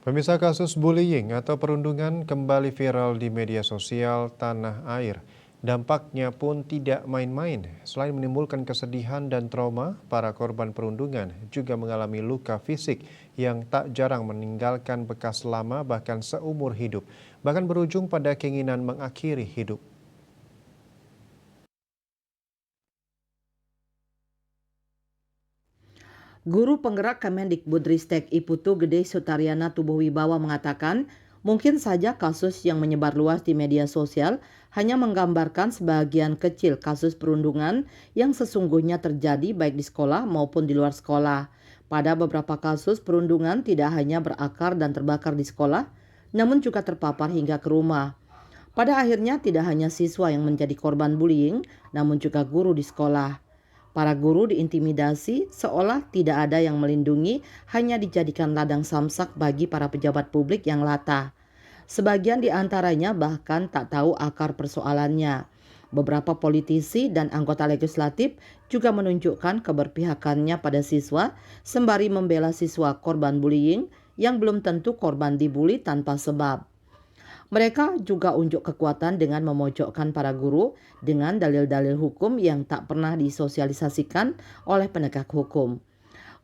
Pemirsa, kasus bullying atau perundungan kembali viral di media sosial tanah air. Dampaknya pun tidak main-main. Selain menimbulkan kesedihan dan trauma, para korban perundungan juga mengalami luka fisik yang tak jarang meninggalkan bekas lama bahkan seumur hidup. Bahkan berujung pada keinginan mengakhiri hidup. Guru penggerak Kemendikbudristek Iputu Gede Sutaryana Tubuhwibawa mengatakan, mungkin saja kasus yang menyebar luas di media sosial hanya menggambarkan sebagian kecil kasus perundungan yang sesungguhnya terjadi baik di sekolah maupun di luar sekolah. Pada beberapa kasus perundungan tidak hanya berakar dan terbakar di sekolah, namun juga terpapar hingga ke rumah. Pada akhirnya tidak hanya siswa yang menjadi korban bullying, namun juga guru di sekolah. Para guru diintimidasi seolah tidak ada yang melindungi, hanya dijadikan ladang samsak bagi para pejabat publik yang latah. Sebagian di antaranya bahkan tak tahu akar persoalannya. Beberapa politisi dan anggota legislatif juga menunjukkan keberpihakannya pada siswa sembari membela siswa korban bullying yang belum tentu korban dibully tanpa sebab. Mereka juga unjuk kekuatan dengan memojokkan para guru dengan dalil-dalil hukum yang tak pernah disosialisasikan oleh penegak hukum.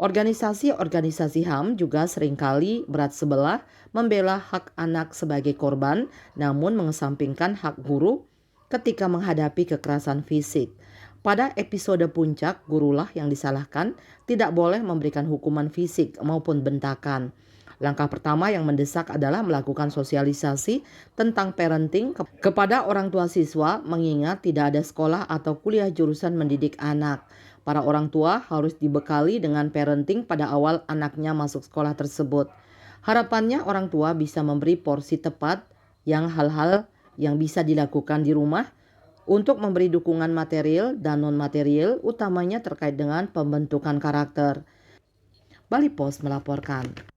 Organisasi-organisasi HAM juga seringkali berat sebelah membela hak anak sebagai korban, namun mengesampingkan hak guru ketika menghadapi kekerasan fisik. Pada episode puncak, gurulah yang disalahkan, tidak boleh memberikan hukuman fisik maupun bentakan. Langkah pertama yang mendesak adalah melakukan sosialisasi tentang parenting kepada orang tua siswa, mengingat tidak ada sekolah atau kuliah jurusan mendidik anak. Para orang tua harus dibekali dengan parenting pada awal anaknya masuk sekolah tersebut. Harapannya orang tua bisa memberi porsi tepat yang hal-hal yang bisa dilakukan di rumah untuk memberi dukungan material dan non-material, utamanya terkait dengan pembentukan karakter. Bali Post melaporkan.